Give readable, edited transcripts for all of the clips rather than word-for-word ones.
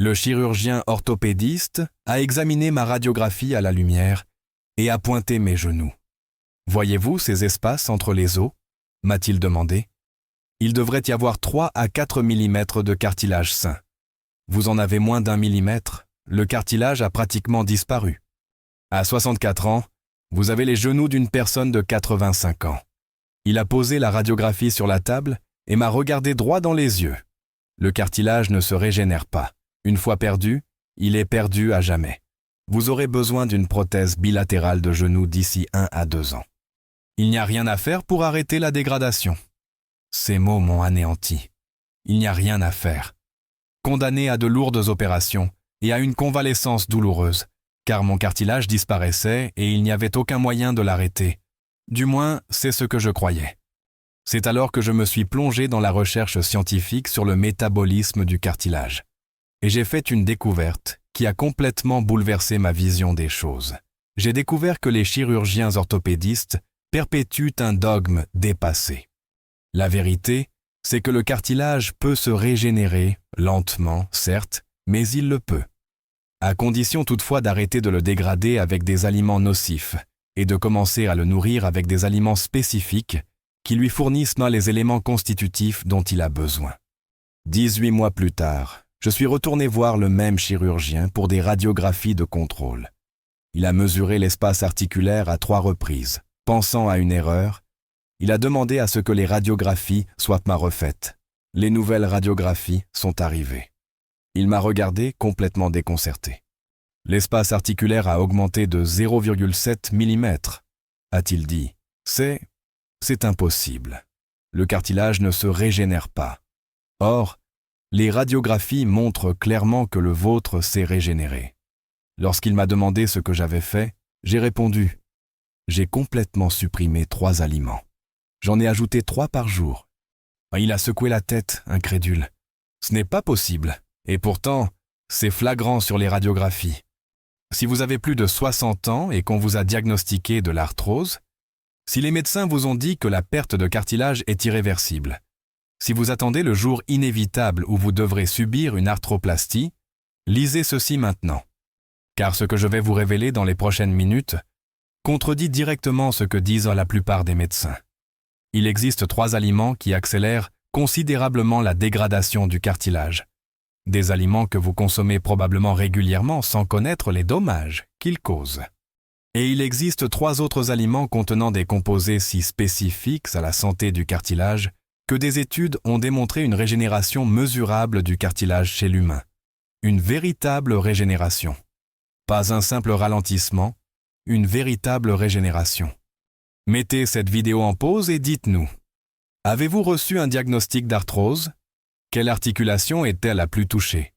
Le chirurgien orthopédiste a examiné ma radiographie à la lumière et a pointé mes genoux. « Voyez-vous ces espaces entre les os ?» m'a-t-il demandé. « Il devrait y avoir 3 à 4 mm de cartilage sain. Vous en avez moins d'1 millimètre, le cartilage a pratiquement disparu. À 64 ans, vous avez les genoux d'une personne de 85 ans. » Il a posé la radiographie sur la table et m'a regardé droit dans les yeux. Le cartilage ne se régénère pas. Une fois perdu, il est perdu à jamais. Vous aurez besoin d'une prothèse bilatérale de genou d'ici 1 à 2 ans. Il n'y a rien à faire pour arrêter la dégradation. Ces mots m'ont anéanti. Il n'y a rien à faire. Condamné à de lourdes opérations et à une convalescence douloureuse, car mon cartilage disparaissait et il n'y avait aucun moyen de l'arrêter. Du moins, c'est ce que je croyais. C'est alors que je me suis plongé dans la recherche scientifique sur le métabolisme du cartilage. Et j'ai fait une découverte qui a complètement bouleversé ma vision des choses. J'ai découvert que les chirurgiens orthopédistes perpétuent un dogme dépassé. La vérité, c'est que le cartilage peut se régénérer, lentement, certes, mais il le peut. À condition toutefois d'arrêter de le dégrader avec des aliments nocifs et de commencer à le nourrir avec des aliments spécifiques qui lui fournissent les éléments constitutifs dont il a besoin. 18 mois plus tard, je suis retourné voir le même chirurgien pour des radiographies de contrôle. Il a mesuré l'espace articulaire à 3 reprises. Pensant à une erreur, il a demandé à ce que les radiographies soient refaites. Les nouvelles radiographies sont arrivées. Il m'a regardé complètement déconcerté. L'espace articulaire a augmenté de 0,7 mm, a-t-il dit. C'est impossible. Le cartilage ne se régénère pas. Or, les radiographies montrent clairement que le vôtre s'est régénéré. Lorsqu'il m'a demandé ce que j'avais fait, j'ai répondu « J'ai complètement supprimé 3 aliments. J'en ai ajouté 3 par jour. » Il a secoué la tête, incrédule. « Ce n'est pas possible. Et pourtant, c'est flagrant sur les radiographies. Si vous avez plus de 60 ans et qu'on vous a diagnostiqué de l'arthrose, si les médecins vous ont dit que la perte de cartilage est irréversible, si vous attendez le jour inévitable où vous devrez subir une arthroplastie, lisez ceci maintenant. Car ce que je vais vous révéler dans les prochaines minutes contredit directement ce que disent la plupart des médecins. Il existe 3 aliments qui accélèrent considérablement la dégradation du cartilage. Des aliments que vous consommez probablement régulièrement sans connaître les dommages qu'ils causent. Et il existe 3 autres aliments contenant des composés si spécifiques à la santé du cartilage que des études ont démontré une régénération mesurable du cartilage chez l'humain. Une véritable régénération. Pas un simple ralentissement, une véritable régénération. Mettez cette vidéo en pause et dites-nous. Avez-vous reçu un diagnostic d'arthrose? Quelle articulation est-elle la plus touchée?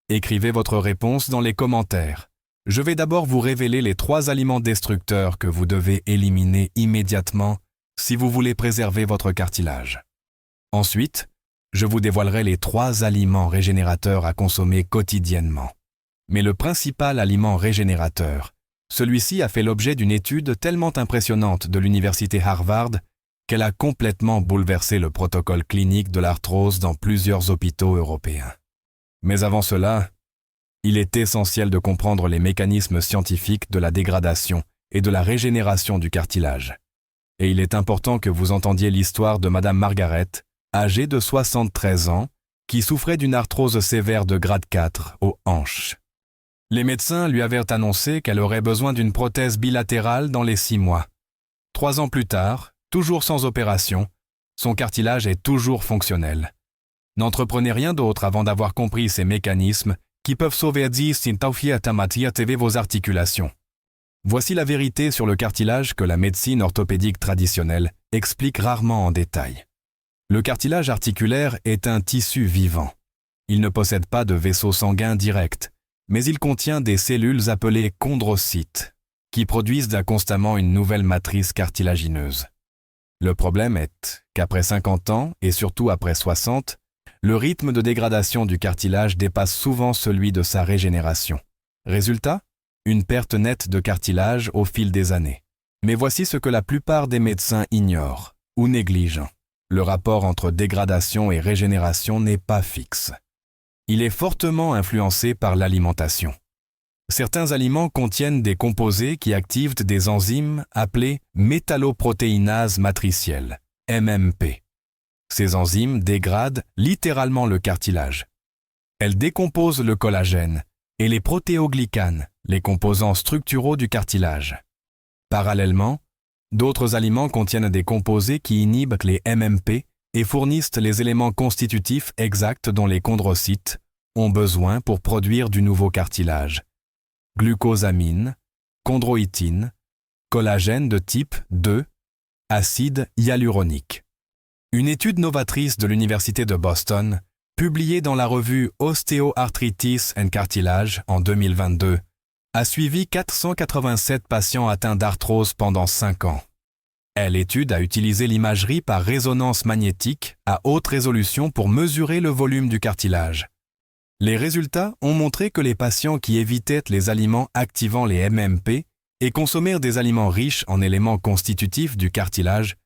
Écrivez votre réponse dans les commentaires. Je vais d'abord vous révéler les 3 aliments destructeurs que vous devez éliminer immédiatement si vous voulez préserver votre cartilage. Ensuite, je vous dévoilerai les 3 aliments régénérateurs à consommer quotidiennement. Mais le principal aliment régénérateur, celui-ci a fait l'objet d'une étude tellement impressionnante de l'université Harvard qu'elle a complètement bouleversé le protocole clinique de l'arthrose dans plusieurs hôpitaux européens. Mais avant cela, il est essentiel de comprendre les mécanismes scientifiques de la dégradation et de la régénération du cartilage. Et il est important que vous entendiez l'histoire de Madame Margaret, âgée de 73 ans, qui souffrait d'une arthrose sévère de grade 4 aux hanches. Les médecins lui avaient annoncé qu'elle aurait besoin d'une prothèse bilatérale dans les 6 mois. 3 ans plus tard, toujours sans opération, son cartilage est toujours fonctionnel. N'entreprenez rien d'autre avant d'avoir compris ces mécanismes qui peuvent sauver vos articulations. Voici la vérité sur le cartilage que la médecine orthopédique traditionnelle explique rarement en détail. Le cartilage articulaire est un tissu vivant. Il ne possède pas de vaisseau sanguin direct, mais il contient des cellules appelées chondrocytes, qui produisent constamment une nouvelle matrice cartilagineuse. Le problème est qu'après 50 ans, et surtout après 60, le rythme de dégradation du cartilage dépasse souvent celui de sa régénération. Résultat, une perte nette de cartilage au fil des années. Mais voici ce que la plupart des médecins ignorent ou négligent. Le rapport entre dégradation et régénération n'est pas fixe. Il est fortement influencé par l'alimentation. Certains aliments contiennent des composés qui activent des enzymes appelées métalloprotéinases matricielles, MMP. Ces enzymes dégradent littéralement le cartilage. Elles décomposent le collagène et les protéoglycanes, les composants structuraux du cartilage. Parallèlement, d'autres aliments contiennent des composés qui inhibent les MMP et fournissent les éléments constitutifs exacts dont les chondrocytes ont besoin pour produire du nouveau cartilage. Glucosamine, chondroïtine, collagène de type 2, acide hyaluronique. Une étude novatrice de l'Université de Boston, publiée dans la revue Osteoarthritis and Cartilage en 2022, a suivi 487 patients atteints d'arthrose pendant 5 ans. L'étude a utilisé l'imagerie par résonance magnétique à haute résolution pour mesurer le volume du cartilage. Les résultats ont montré que les patients qui évitaient les aliments activant les MMP et consommèrent des aliments riches en éléments constitutifs du cartilage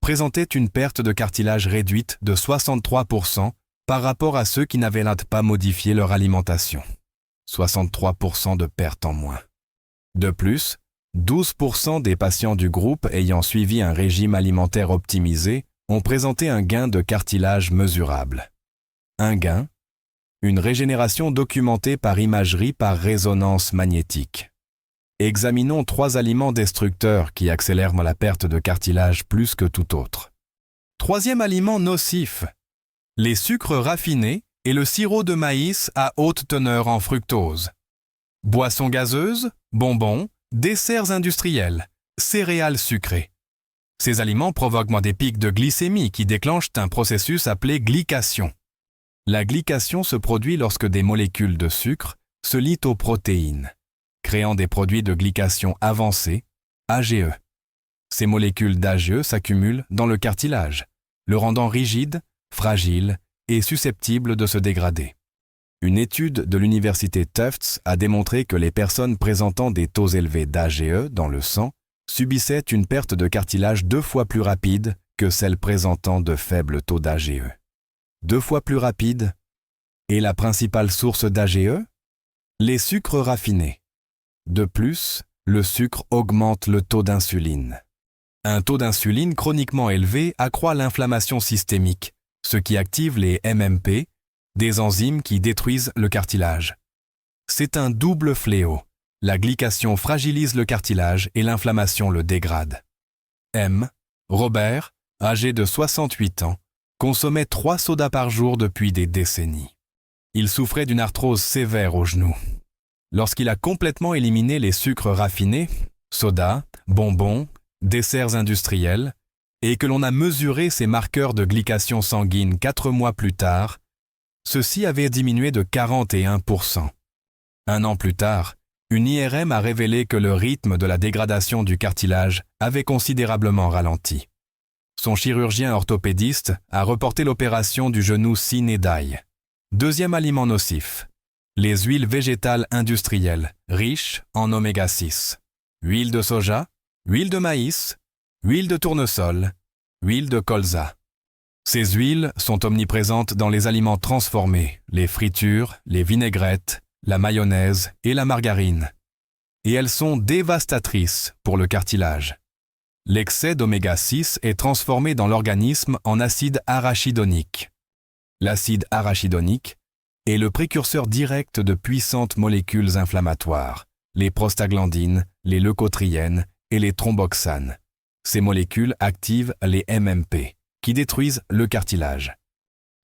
présentaient une perte de cartilage réduite de 63% par rapport à ceux qui n'avaient pas modifié leur alimentation. 63% de perte en moins. De plus, 12% des patients du groupe ayant suivi un régime alimentaire optimisé ont présenté un gain de cartilage mesurable. Un gain, une régénération documentée par imagerie par résonance magnétique. Examinons 3 aliments destructeurs qui accélèrent la perte de cartilage plus que tout autre. 3e aliment nocif, les sucres raffinés et le sirop de maïs à haute teneur en fructose. Boissons gazeuses, bonbons, desserts industriels, céréales sucrées. Ces aliments provoquent des pics de glycémie qui déclenchent un processus appelé glycation. La glycation se produit lorsque des molécules de sucre se lient aux protéines, créant des produits de glycation avancée, AGE. Ces molécules d'AGE s'accumulent dans le cartilage, le rendant rigide, fragile et susceptible de se dégrader. Une étude de l'université Tufts a démontré que les personnes présentant des taux élevés d'AGE dans le sang subissaient une perte de cartilage 2 fois plus rapide que celles présentant de faibles taux d'AGE. 2 fois plus rapide. Et la principale source d'AGE? Les sucres raffinés. De plus, le sucre augmente le taux d'insuline. Un taux d'insuline chroniquement élevé accroît l'inflammation systémique, ce qui active les MMP, des enzymes qui détruisent le cartilage. C'est un double fléau. La glycation fragilise le cartilage et l'inflammation le dégrade. Robert, âgé de 68 ans, consommait 3 sodas par jour depuis des décennies. Il souffrait d'une arthrose sévère au genou. Lorsqu'il a complètement éliminé les sucres raffinés, sodas, bonbons, desserts industriels, et que l'on a mesuré ses marqueurs de glycation sanguine 4 mois plus tard, ceux-ci avaient diminué de 41%. 1 an plus tard, une IRM a révélé que le rythme de la dégradation du cartilage avait considérablement ralenti. Son chirurgien orthopédiste a reporté l'opération du genou sine die. 2e aliment nocif, les huiles végétales industrielles, riches en oméga 6. Huile de soja, huile de maïs, huile de tournesol, huile de colza. Ces huiles sont omniprésentes dans les aliments transformés, les fritures, les vinaigrettes, la mayonnaise et la margarine. Et elles sont dévastatrices pour le cartilage. L'excès d'oméga 6 est transformé dans l'organisme en acide arachidonique. L'acide arachidonique est le précurseur direct de puissantes molécules inflammatoires, les prostaglandines, les leucotriènes et les thromboxanes. Ces molécules activent les MMP, qui détruisent le cartilage.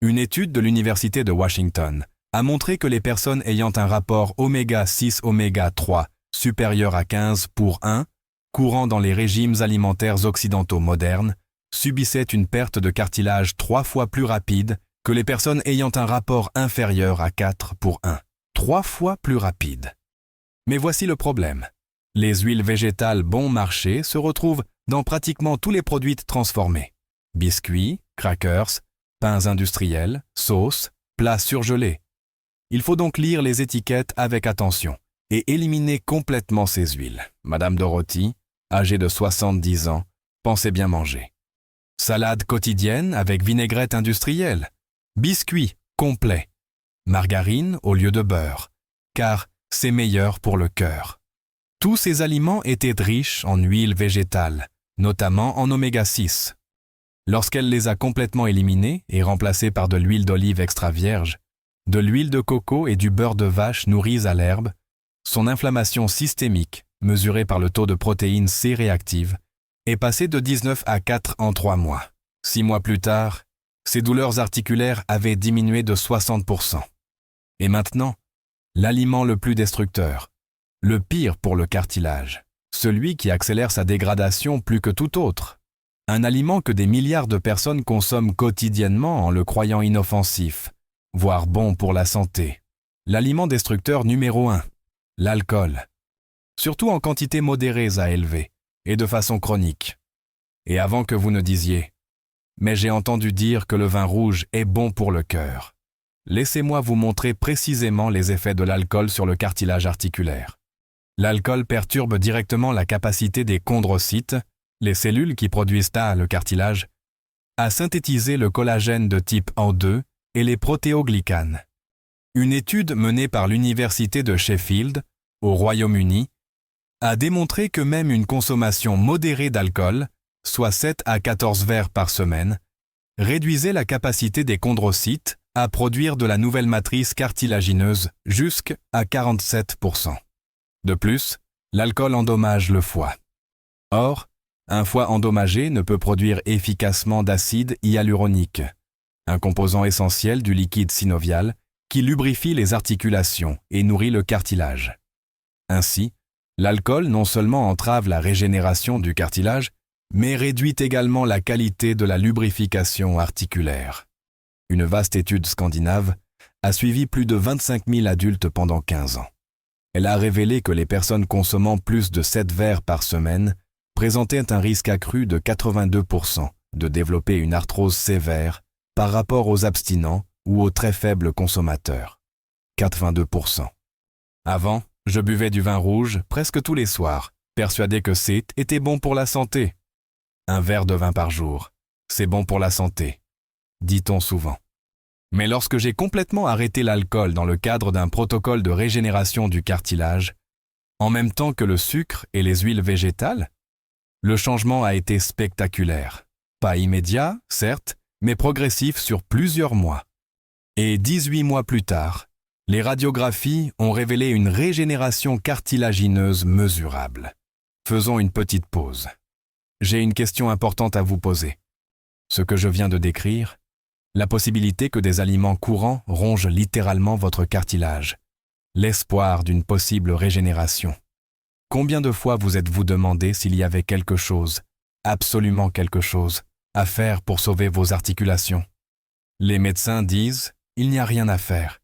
Une étude de l'Université de Washington a montré que les personnes ayant un rapport oméga 6 oméga 3 supérieur à 15 pour 1, courant dans les régimes alimentaires occidentaux modernes, subissaient une perte de cartilage 3 fois plus rapide que les personnes ayant un rapport inférieur à 4 pour 1. 3 fois plus rapide. Mais voici le problème. Les huiles végétales bon marché se retrouvent dans pratiquement tous les produits transformés. Biscuits, crackers, pains industriels, sauces, plats surgelés. Il faut donc lire les étiquettes avec attention et éliminer complètement ces huiles. Madame Dorothy, âgée de 70 ans, pensait bien manger. Salade quotidienne avec vinaigrette industrielle. Biscuits complets. margarine au lieu de beurre, car c'est meilleur pour le cœur. Tous ces aliments étaient riches en huile végétale, notamment en oméga 6. Lorsqu'elle les a complètement éliminés et remplacés par de l'huile d'olive extra vierge, de l'huile de coco et du beurre de vache nourris à l'herbe, son inflammation systémique, mesurée par le taux de protéines C réactive, est passée de 19 à 4 en 3 mois. 6 mois plus tard, ses douleurs articulaires avaient diminué de 60%. Et maintenant, l'aliment le plus destructeur, le pire pour le cartilage, celui qui accélère sa dégradation plus que tout autre. Un aliment que des milliards de personnes consomment quotidiennement en le croyant inoffensif, voire bon pour la santé. L'aliment destructeur numéro 1, l'alcool. Surtout en quantité modérée à élever, et de façon chronique. Et avant que vous ne disiez « Mais j'ai entendu dire que le vin rouge est bon pour le cœur », laissez-moi vous montrer précisément les effets de l'alcool sur le cartilage articulaire. L'alcool perturbe directement la capacité des chondrocytes, les cellules qui produisent le cartilage, à synthétiser le collagène de type An2 et les protéoglycanes. Une étude menée par l'Université de Sheffield, au Royaume-Uni, a démontré que même une consommation modérée d'alcool, soit 7 à 14 verres par semaine, réduisait la capacité des chondrocytes à produire de la nouvelle matrice cartilagineuse jusqu'à 47%. De plus, l'alcool endommage le foie. Or, un foie endommagé ne peut produire efficacement d'acide hyaluronique, un composant essentiel du liquide synovial qui lubrifie les articulations et nourrit le cartilage. Ainsi, l'alcool non seulement entrave la régénération du cartilage, mais réduit également la qualité de la lubrification articulaire. Une vaste étude scandinave a suivi plus de 25 000 adultes pendant 15 ans. Elle a révélé que les personnes consommant plus de 7 verres par semaine présentaient un risque accru de 82% de développer une arthrose sévère par rapport aux abstinents ou aux très faibles consommateurs. 82%. Avant, je buvais du vin rouge presque tous les soirs, persuadé que c'était bon pour la santé. Un verre de vin par jour, c'est bon pour la santé, dit-on souvent. Mais lorsque j'ai complètement arrêté l'alcool dans le cadre d'un protocole de régénération du cartilage, en même temps que le sucre et les huiles végétales, le changement a été spectaculaire. Pas immédiat, certes, mais progressif sur plusieurs mois. Et 18 mois plus tard, les radiographies ont révélé une régénération cartilagineuse mesurable. Faisons une petite pause. J'ai une question importante à vous poser. Ce que je viens de décrire, la possibilité que des aliments courants rongent littéralement votre cartilage, l'espoir d'une possible régénération. Combien de fois vous êtes-vous demandé s'il y avait quelque chose, absolument quelque chose, à faire pour sauver vos articulations? Les médecins disent « il n'y a rien à faire ».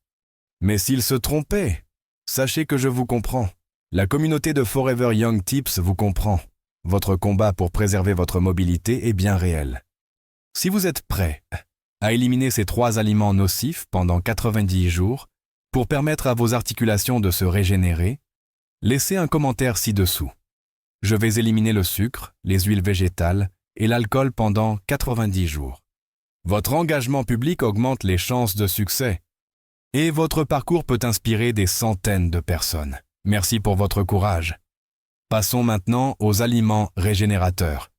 Mais s'ils se trompaient, sachez que je vous comprends. La communauté de Forever Young Tips vous comprend. Votre combat pour préserver votre mobilité est bien réel. Si vous êtes prêt à éliminer ces 3 aliments nocifs pendant 90 jours pour permettre à vos articulations de se régénérer, laissez un commentaire ci-dessous. Je vais éliminer le sucre, les huiles végétales et l'alcool pendant 90 jours. Votre engagement public augmente les chances de succès et votre parcours peut inspirer des centaines de personnes. Merci pour votre courage. Passons maintenant aux aliments régénérateurs.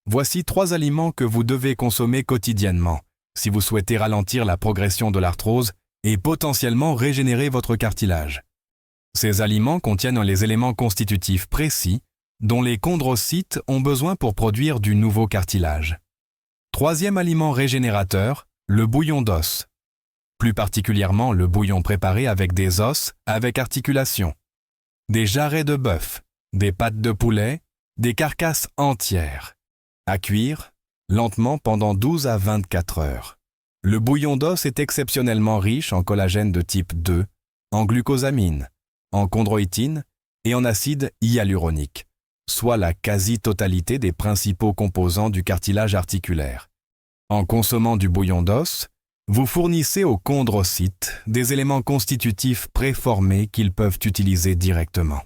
Voici 3 aliments que vous devez consommer quotidiennement si vous souhaitez ralentir la progression de l'arthrose et potentiellement régénérer votre cartilage. Ces aliments contiennent les éléments constitutifs précis dont les chondrocytes ont besoin pour produire du nouveau cartilage. 3e aliment régénérateur, le bouillon d'os. Plus particulièrement le bouillon préparé avec des os avec articulation, des jarrets de bœuf, des pattes de poulet, des carcasses entières, à cuire lentement pendant 12 à 24 heures. Le bouillon d'os est exceptionnellement riche en collagène de type 2, en glucosamine, en chondroïtine et en acide hyaluronique, soit la quasi-totalité des principaux composants du cartilage articulaire. En consommant du bouillon d'os, vous fournissez aux chondrocytes des éléments constitutifs préformés qu'ils peuvent utiliser directement.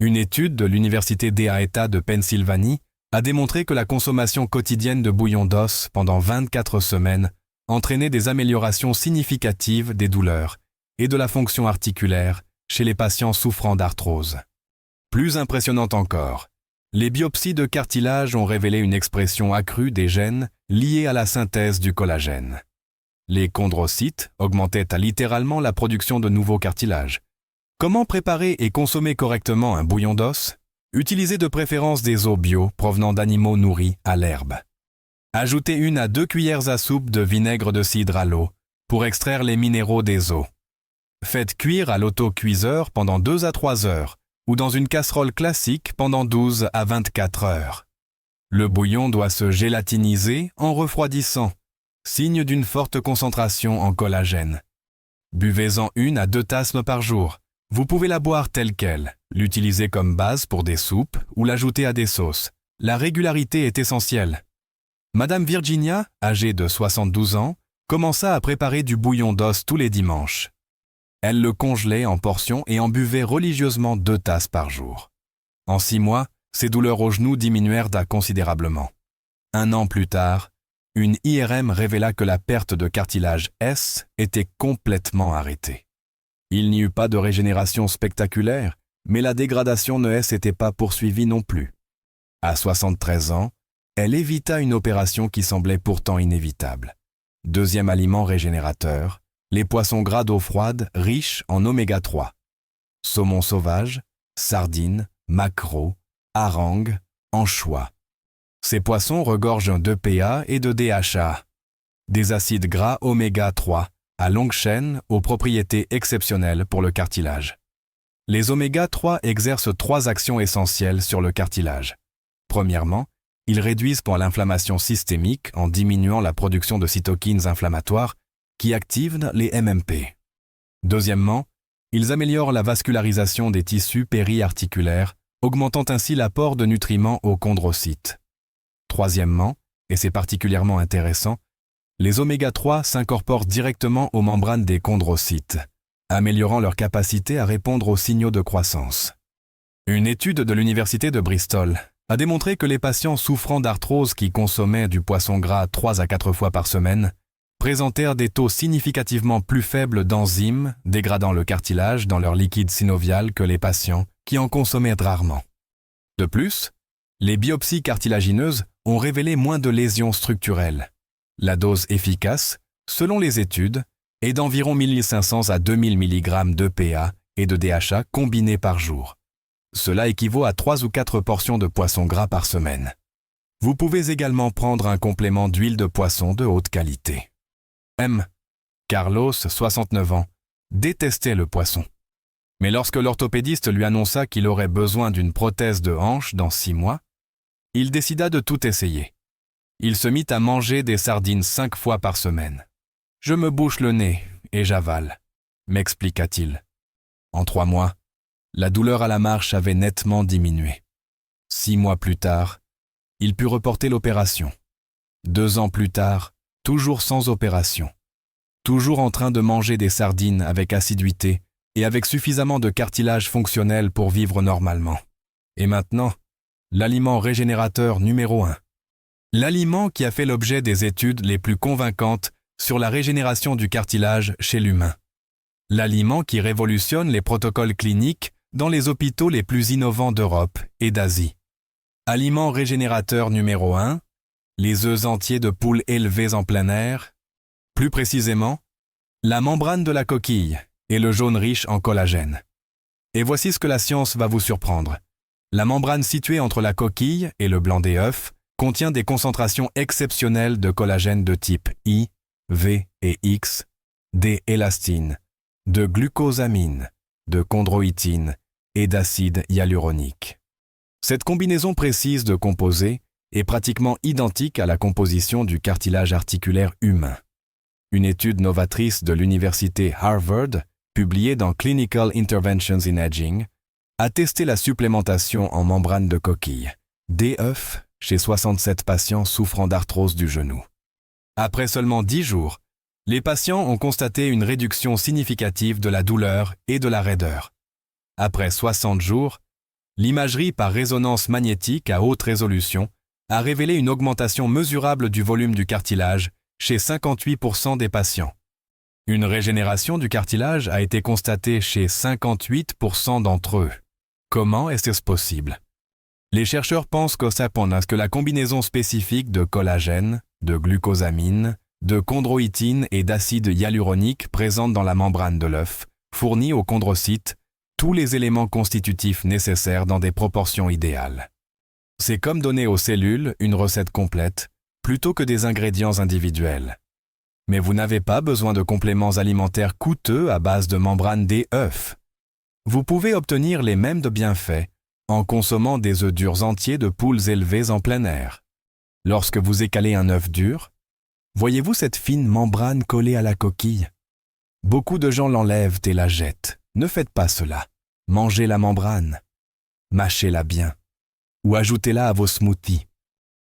Une étude de l'Université d'État de Pennsylvanie a démontré que la consommation quotidienne de bouillon d'os pendant 24 semaines entraînait des améliorations significatives des douleurs et de la fonction articulaire chez les patients souffrant d'arthrose. Plus impressionnant encore, les biopsies de cartilage ont révélé une expression accrue des gènes liés à la synthèse du collagène. Les chondrocytes augmentaient littéralement la production de nouveaux cartilages. Comment préparer et consommer correctement un bouillon d'os? Utilisez de préférence des eaux bio provenant d'animaux nourris à l'herbe. Ajoutez 1 à 2 cuillères à soupe de vinaigre de cidre à l'eau pour extraire les minéraux des os. Faites cuire à l'autocuiseur pendant 2 à 3 heures ou dans une casserole classique pendant 12 à 24 heures. Le bouillon doit se gélatiniser en refroidissant, signe d'une forte concentration en collagène. Buvez-en 1 à 2 tasses par jour. Vous pouvez la boire telle qu'elle, l'utiliser comme base pour des soupes ou l'ajouter à des sauces. La régularité est essentielle. Madame Virginia, âgée de 72 ans, commença à préparer du bouillon d'os tous les dimanches. Elle le congelait en portions et en buvait religieusement 2 tasses par jour. En 6 mois, ses douleurs aux genoux diminuèrent considérablement. 1 an plus tard, une IRM révéla que la perte de cartilage S était complètement arrêtée. Il n'y eut pas de régénération spectaculaire, mais la dégradation ne s'était pas poursuivie non plus. À 73 ans, elle évita une opération qui semblait pourtant inévitable. Deuxième aliment régénérateur, les poissons gras d'eau froide riches en oméga 3. Saumon sauvage, sardines, maquereaux, harangues, anchois. Ces poissons regorgent d'EPA et de DHA, des acides gras oméga 3, à longue chaîne aux propriétés exceptionnelles pour le cartilage. Les oméga 3 exercent 3 actions essentielles sur le cartilage. Premièrement, ils réduisent l'inflammation systémique en diminuant la production de cytokines inflammatoires qui activent les MMP. Deuxièmement, ils améliorent la vascularisation des tissus périarticulaires, augmentant ainsi l'apport de nutriments aux chondrocytes. Troisièmement, et c'est particulièrement intéressant, les oméga 3 s'incorporent directement aux membranes des chondrocytes, améliorant leur capacité à répondre aux signaux de croissance. Une étude de l'Université de Bristol a démontré que les patients souffrant d'arthrose qui consommaient du poisson gras 3 à 4 fois par semaine présentèrent des taux significativement plus faibles d'enzymes dégradant le cartilage dans leur liquide synovial que les patients qui en consommaient rarement. De plus, les biopsies cartilagineuses ont révélé moins de lésions structurelles. La dose efficace, selon les études, est d'environ 1500 à 2000 mg d'EPA et de DHA combinés par jour. Cela équivaut à 3 ou 4 portions de poisson gras par semaine. Vous pouvez également prendre un complément d'huile de poisson de haute qualité. Carlos, 69 ans, détestait le poisson. Mais lorsque l'orthopédiste lui annonça qu'il aurait besoin d'une prothèse de hanche dans 6 mois, il décida de tout essayer. Il se mit à manger des sardines 5 fois par semaine. « Je me bouche le nez et j'avale », m'expliqua-t-il. En 3 mois, la douleur à la marche avait nettement diminué. 6 mois plus tard, il put reporter l'opération. 2 ans plus tard, toujours sans opération. Toujours en train de manger des sardines avec assiduité et avec suffisamment de cartilage fonctionnel pour vivre normalement. Et maintenant, l'aliment régénérateur numéro 1. L'aliment qui a fait l'objet des études les plus convaincantes sur la régénération du cartilage chez l'humain. L'aliment qui révolutionne les protocoles cliniques dans les hôpitaux les plus innovants d'Europe et d'Asie. Aliment régénérateur numéro 1, les œufs entiers de poules élevés en plein air. Plus précisément, la membrane de la coquille et le jaune riche en collagène. Et voici ce que la science va vous surprendre. La membrane située entre la coquille et le blanc des œufs contient des concentrations exceptionnelles de collagène de type I, V et X, d'élastine, de glucosamine, de chondroïtine et d'acide hyaluronique. Cette combinaison précise de composés est pratiquement identique à la composition du cartilage articulaire humain. Une étude novatrice de l'université Harvard, publiée dans Clinical Interventions in Aging, a testé la supplémentation en membrane de coquille, DEF, chez 67 patients souffrant d'arthrose du genou. Après seulement 10 jours, les patients ont constaté une réduction significative de la douleur et de la raideur. Après 60 jours, l'imagerie par résonance magnétique à haute résolution a révélé une augmentation mesurable du volume du cartilage chez 58% des patients. Une régénération du cartilage a été constatée chez 58% d'entre eux. Comment est-ce possible? Les chercheurs pensent que ça répond à ce que la combinaison spécifique de collagène, de glucosamine, de chondroïtine et d'acide hyaluronique présente dans la membrane de l'œuf fournit aux chondrocytes tous les éléments constitutifs nécessaires dans des proportions idéales. C'est comme donner aux cellules une recette complète plutôt que des ingrédients individuels. Mais vous n'avez pas besoin de compléments alimentaires coûteux à base de membrane des œufs. Vous pouvez obtenir les mêmes bienfaits en consommant des œufs durs entiers de poules élevées en plein air. Lorsque vous écalez un œuf dur, voyez-vous cette fine membrane collée à la coquille? Beaucoup de gens l'enlèvent et la jettent. Ne faites pas cela. Mangez la membrane. Mâchez-la bien. Ou ajoutez-la à vos smoothies.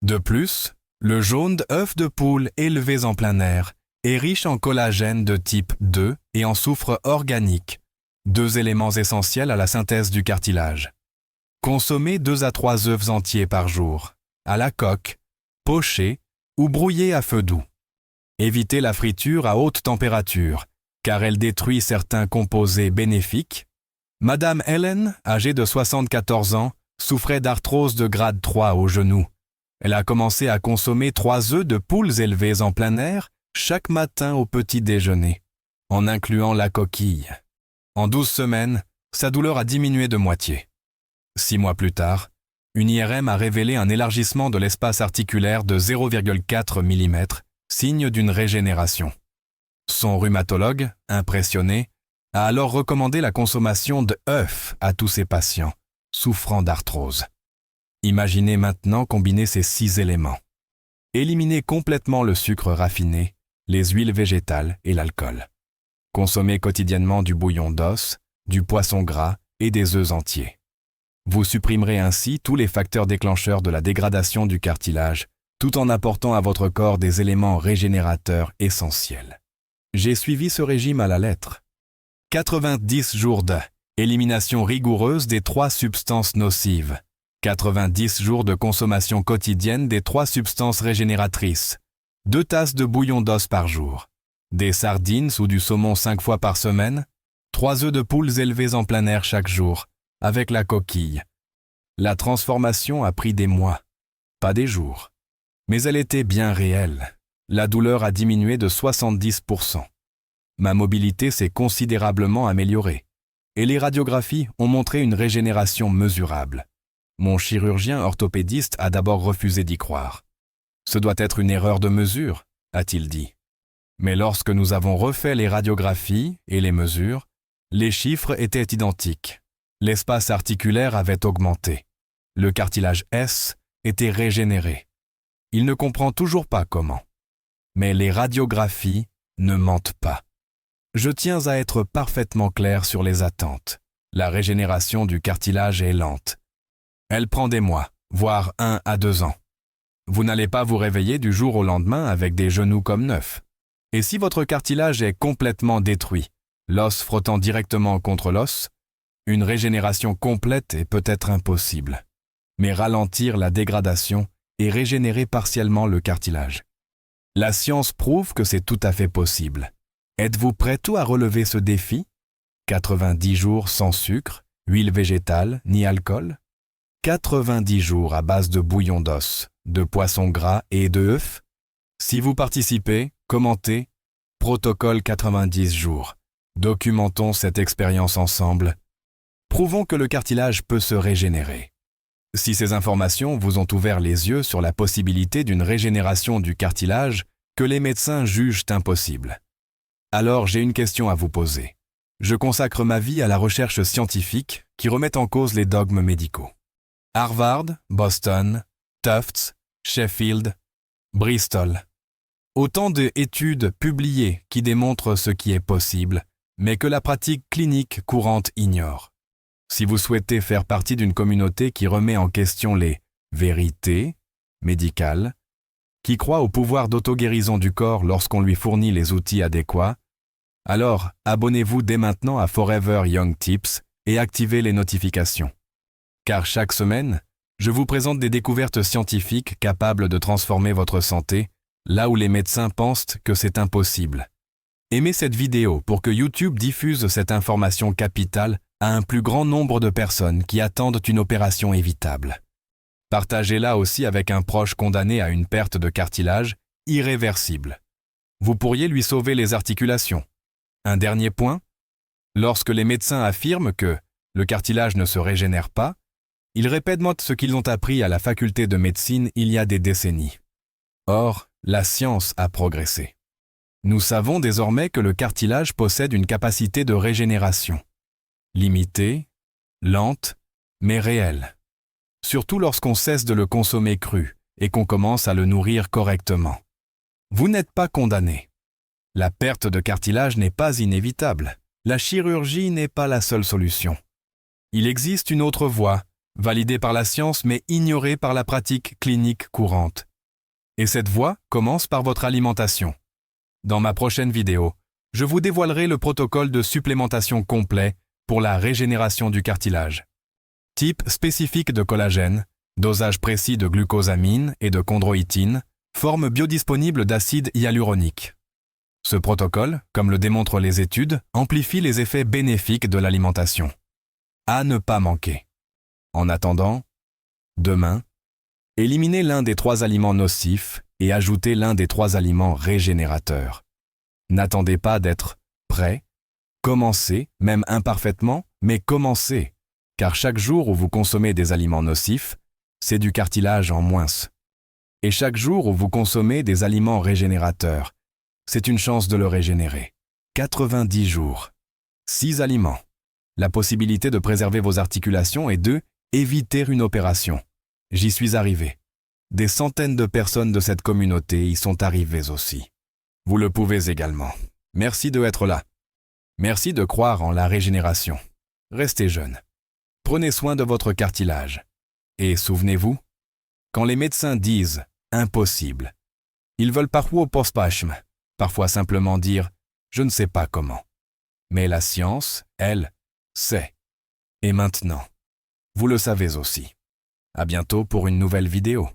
De plus, le jaune d'œuf de poule élevé en plein air est riche en collagène de type 2 et en soufre organique, deux éléments essentiels à la synthèse du cartilage. Consommez 2 à 3 œufs entiers par jour, à la coque, pochés ou brouillés à feu doux. Évitez la friture à haute température, car elle détruit certains composés bénéfiques. Madame Helen, âgée de 74 ans, souffrait d'arthrose de grade 3 au genou. Elle a commencé à consommer 3 œufs de poules élevées en plein air chaque matin au petit déjeuner, en incluant la coquille. En 12 semaines, sa douleur a diminué de moitié. 6 mois plus tard, une IRM a révélé un élargissement de l'espace articulaire de 0,4 mm, signe d'une régénération. Son rhumatologue, impressionné, a alors recommandé la consommation d'œufs à tous ses patients souffrant d'arthrose. Imaginez maintenant combiner ces 6 éléments. Éliminez complètement le sucre raffiné, les huiles végétales et l'alcool. Consommez quotidiennement du bouillon d'os, du poisson gras et des œufs entiers. Vous supprimerez ainsi tous les facteurs déclencheurs de la dégradation du cartilage, tout en apportant à votre corps des éléments régénérateurs essentiels. J'ai suivi ce régime à la lettre. 90 jours d'élimination rigoureuse des 3 substances nocives. 90 jours de consommation quotidienne des 3 substances régénératrices. 2 tasses de bouillon d'os par jour. Des sardines ou du saumon 5 fois par semaine. 3 œufs de poules élevés en plein air chaque jour, avec la coquille. La transformation a pris des mois, pas des jours. Mais elle était bien réelle. La douleur a diminué de 70%. Ma mobilité s'est considérablement améliorée. Et les radiographies ont montré une régénération mesurable. Mon chirurgien orthopédiste a d'abord refusé d'y croire. Ce doit être une erreur de mesure, a-t-il dit. Mais lorsque nous avons refait les radiographies et les mesures, les chiffres étaient identiques. L'espace articulaire avait augmenté. Le cartilage S était régénéré. Il ne comprend toujours pas comment. Mais les radiographies ne mentent pas. Je tiens à être parfaitement clair sur les attentes. La régénération du cartilage est lente. Elle prend des mois, voire 1 à 2 ans. Vous n'allez pas vous réveiller du jour au lendemain avec des genoux comme neufs. Et si votre cartilage est complètement détruit, l'os frottant directement contre l'os, une régénération complète est peut-être impossible. Mais ralentir la dégradation et régénérer partiellement le cartilage. La science prouve que c'est tout à fait possible. Êtes-vous prêt à relever ce défi? 90 jours sans sucre, huile végétale ni alcool? 90 jours à base de bouillon d'os, de poisson gras et de œufs? Si vous participez, commentez. Protocole 90 jours. Documentons cette expérience ensemble. Prouvons que le cartilage peut se régénérer. Si ces informations vous ont ouvert les yeux sur la possibilité d'une régénération du cartilage que les médecins jugent impossible, alors j'ai une question à vous poser. Je consacre ma vie à la recherche scientifique qui remet en cause les dogmes médicaux. Harvard, Boston, Tufts, Sheffield, Bristol. Autant d'études publiées qui démontrent ce qui est possible, mais que la pratique clinique courante ignore. Si vous souhaitez faire partie d'une communauté qui remet en question les vérités médicales, qui croit au pouvoir d'auto-guérison du corps lorsqu'on lui fournit les outils adéquats, alors abonnez-vous dès maintenant à Forever Young Tips et activez les notifications. Car chaque semaine, je vous présente des découvertes scientifiques capables de transformer votre santé là où les médecins pensent que c'est impossible. Aimez cette vidéo pour que YouTube diffuse cette information capitale à un plus grand nombre de personnes qui attendent une opération évitable. Partagez-la aussi avec un proche condamné à une perte de cartilage irréversible. Vous pourriez lui sauver les articulations. Un dernier point, lorsque les médecins affirment que le cartilage ne se régénère pas, ils répètent ce qu'ils ont appris à la faculté de médecine il y a des décennies. Or, la science a progressé. Nous savons désormais que le cartilage possède une capacité de régénération. Limitée, lente, mais réelle. Surtout lorsqu'on cesse de le consommer cru et qu'on commence à le nourrir correctement. Vous n'êtes pas condamné. La perte de cartilage n'est pas inévitable. La chirurgie n'est pas la seule solution. Il existe une autre voie, validée par la science mais ignorée par la pratique clinique courante. Et cette voie commence par votre alimentation. Dans ma prochaine vidéo, je vous dévoilerai le protocole de supplémentation complet pour la régénération du cartilage. Type spécifique de collagène, dosage précis de glucosamine et de chondroïtine, forme biodisponible d'acide hyaluronique. Ce protocole, comme le démontrent les études, amplifie les effets bénéfiques de l'alimentation. À ne pas manquer. En attendant, demain, éliminez l'un des 3 aliments nocifs et ajoutez l'un des 3 aliments régénérateurs. N'attendez pas d'être prêt. Commencez, même imparfaitement, mais commencez, car chaque jour où vous consommez des aliments nocifs, c'est du cartilage en moins. Et chaque jour où vous consommez des aliments régénérateurs, c'est une chance de le régénérer. 90 jours. 6 aliments. La possibilité de préserver vos articulations et de éviter une opération. J'y suis arrivé. Des centaines de personnes de cette communauté y sont arrivées aussi. Vous le pouvez également. Merci d'être là. Merci de croire en la régénération. Restez jeune. Prenez soin de votre cartilage. Et souvenez-vous, quand les médecins disent « impossible », ils veulent parfois simplement dire « je ne sais pas comment ». Mais la science, elle, sait. Et maintenant, vous le savez aussi. À bientôt pour une nouvelle vidéo.